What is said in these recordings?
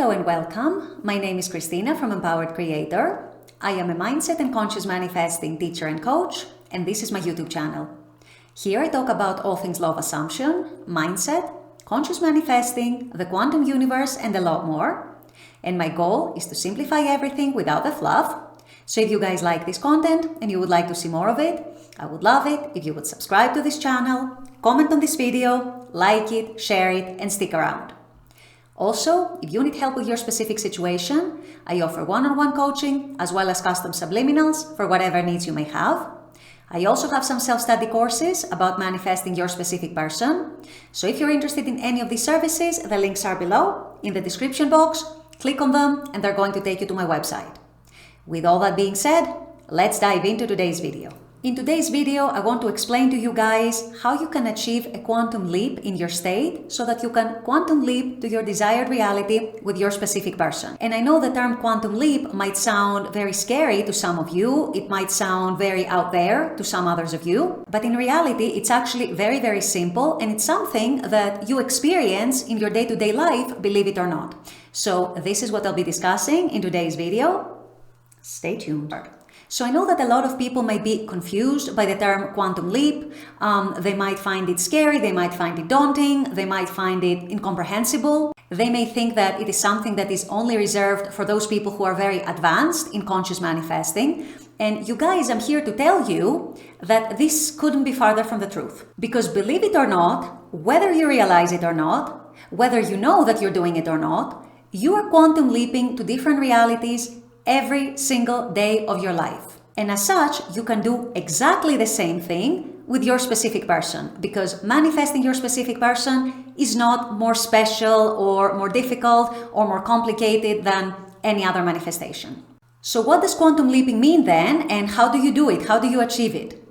Hello and welcome. My name is Christina from Empowered Creator. I am a mindset and conscious manifesting teacher and coach, and this is my YouTube channel. Here I talk about all things law of assumption, mindset, conscious manifesting, the quantum universe, and a lot more. And my goal is to simplify everything without the fluff. So if you guys like this content and you would like to see more of it, I would love it if you would subscribe to this channel, comment on this video, like it, share it, and stick around. Also, if you need help with your specific situation, I offer one-on-one coaching as well as custom subliminals for whatever needs you may have. I also have some self-study courses about manifesting your specific person. So if you're interested in any of these services, the links are below in the description box. Click on them and they're going to take you to my website. With all that being said, let's dive into today's video. In today's video, I want to explain to you guys how you can achieve a quantum leap in your state so that you can quantum leap to your desired reality with your specific person. And I know the term quantum leap might sound very scary to some of you. It might sound very out there to some others of you. But in reality, it's actually very, very simple. And it's something that you experience in your day-to-day life, believe it or not. So this is what I'll be discussing in today's video. Stay tuned. So I know that a lot of people might be confused by the term quantum leap. They might find it scary, they might find it daunting, they might find it incomprehensible. They may think that it is something that is only reserved for those people who are very advanced in conscious manifesting. And you guys, I'm here to tell you that this couldn't be farther from the truth. Because believe it or not, whether you realize it or not, whether you know that you're doing it or not, you are quantum leaping to different realities every single day of your life. And as such, you can do exactly the same thing with your specific person, because manifesting your specific person is not more special or more difficult or more complicated than any other manifestation. So what does quantum leaping mean then, and how do you do it? How do you achieve it?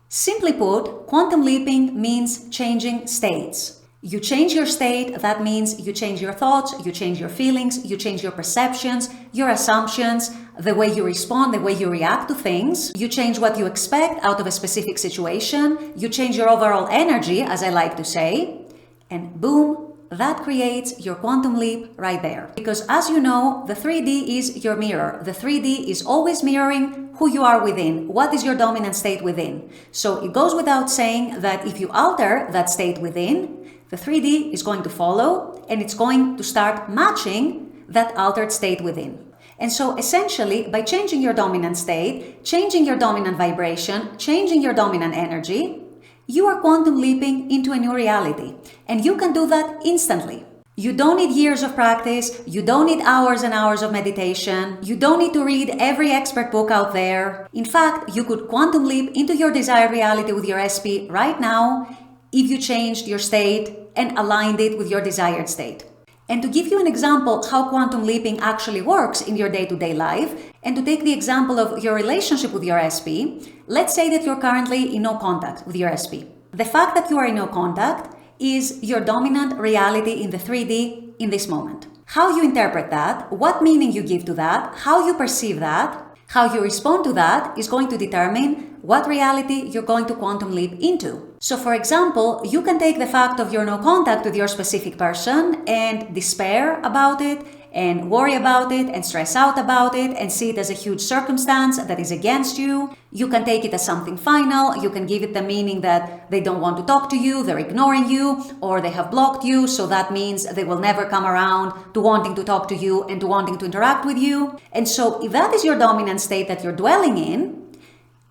Simply put, quantum leaping means changing states. You change your state, that means you change your thoughts, you change your feelings, you change your perceptions, your assumptions, the way you respond, the way you react to things. You change what you expect out of a specific situation. You change your overall energy, as I like to say, and boom, that creates your quantum leap right there. Because as you know, the 3D is your mirror. The 3D is always mirroring who you are within. What is your dominant state within? So it goes without saying that if you alter that state within, the 3D is going to follow and it's going to start matching that altered state within. And so essentially, by changing your dominant state, changing your dominant vibration, changing your dominant energy, you are quantum leaping into a new reality. And you can do that instantly. You don't need years of practice. You don't need hours and hours of meditation. You don't need to read every expert book out there. In fact, you could quantum leap into your desired reality with your SP right now if you changed your state and aligned it with your desired state. And to give you an example how quantum leaping actually works in your day-to-day life, and to take the example of your relationship with your SP, let's say that you're currently in no contact with your SP. The fact that you are in no contact is your dominant reality in the 3D in this moment. How you interpret that, what meaning you give to that, how you perceive that, how you respond to that is going to determine what reality you're going to quantum leap into. So for example, you can take the fact of your no contact with your specific person and despair about it and worry about it and stress out about it and see it as a huge circumstance that is against you. You can take it as something final. You can give it the meaning that they don't want to talk to you, they're ignoring you, or they have blocked you, so that means they will never come around to wanting to talk to you and to wanting to interact with you. And so if that is your dominant state that you're dwelling in,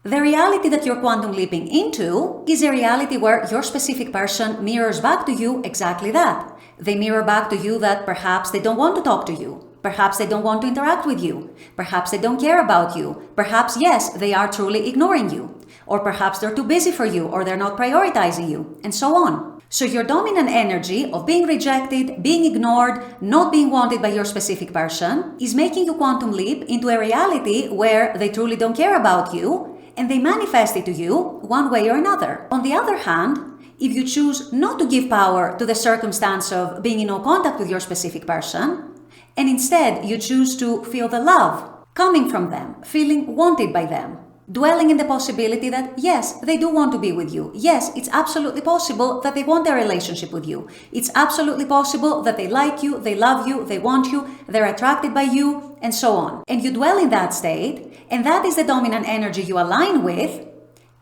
the reality that you're quantum leaping into is a reality where your specific person mirrors back to you exactly that. They mirror back to you that perhaps they don't want to talk to you. Perhaps they don't want to interact with you. Perhaps they don't care about you. Perhaps, yes, they are truly ignoring you. Or perhaps they're too busy for you, or they're not prioritizing you, and so on. So your dominant energy of being rejected, being ignored, not being wanted by your specific person is making you quantum leap into a reality where they truly don't care about you, and they manifest it to you one way or another. On the other hand, if you choose not to give power to the circumstance of being in no contact with your specific person, and instead you choose to feel the love coming from them, feeling wanted by them, Dwelling in the possibility that yes, they do want to be with you. Yes, it's absolutely possible that they want a relationship with you. It's absolutely possible that they like you, they love you, they want you, they're attracted by you, and so on. And you dwell in that state, and that is the dominant energy you align with.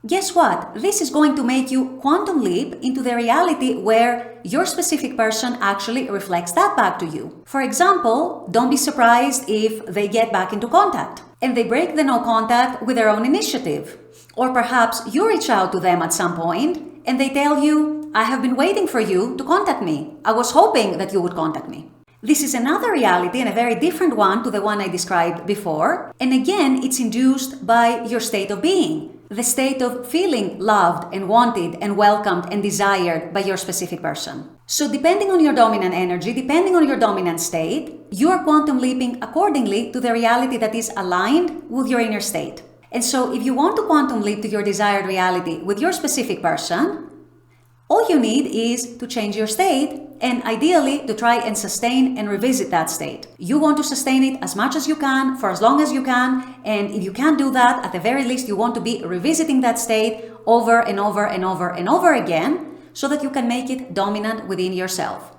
Guess what? This is going to make you quantum leap into the reality where your specific person actually reflects that back to you. For example, don't be surprised if they get back into contact and they break the no contact with their own initiative. Or perhaps you reach out to them at some point and they tell you, I have been waiting for you to contact me. I was hoping that you would contact me. This is another reality and a very different one to the one I described before. And again, it's induced by your state of being. The state of feeling loved and wanted and welcomed and desired by your specific person. So depending on your dominant energy, depending on your dominant state, you are quantum leaping accordingly to the reality that is aligned with your inner state. And so if you want to quantum leap to your desired reality with your specific person, all you need is to change your state and ideally to try and sustain and revisit that state. You want to sustain it as much as you can, for as long as you can, and if you can't do that, at the very least you want to be revisiting that state over and over and over and over again so that you can make it dominant within yourself.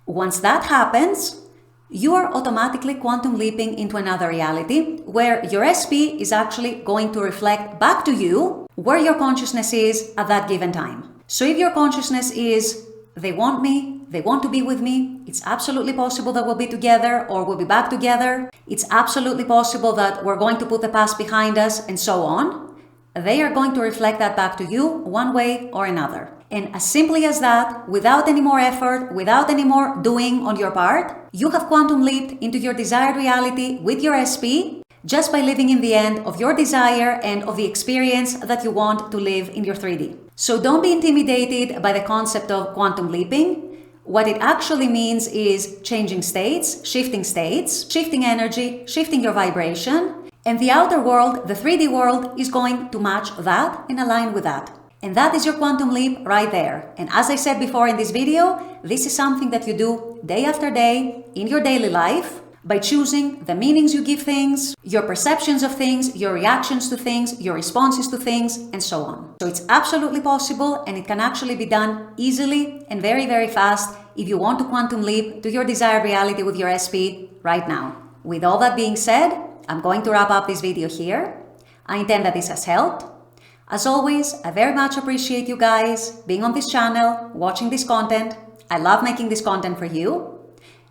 Once that happens, you are automatically quantum leaping into another reality where your SP is actually going to reflect back to you where your consciousness is at that given time. So if your consciousness is, they want me, they want to be with me, it's absolutely possible that we'll be together or we'll be back together, it's absolutely possible that we're going to put the past behind us and so on, they are going to reflect that back to you one way or another. And as simply as that, without any more effort, without any more doing on your part, you have quantum leaped into your desired reality with your SP just by living in the end of your desire and of the experience that you want to live in your 3D. So don't be intimidated by the concept of quantum leaping. What it actually means is changing states, shifting energy, shifting your vibration, and the outer world, the 3D world, is going to match that and align with that. And that is your quantum leap right there. And as I said before in this video, this is something that you do day after day in your daily life by choosing the meanings you give things, your perceptions of things, your reactions to things, your responses to things, and so on. So it's absolutely possible and it can actually be done easily and very, very fast if you want to quantum leap to your desired reality with your SP right now. With all that being said, I'm going to wrap up this video here. I intend that this has helped. As always, I very much appreciate you guys being on this channel, watching this content. I love making this content for you.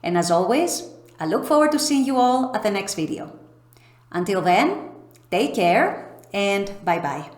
And as always, I look forward to seeing you all at the next video. Until then, take care and bye-bye.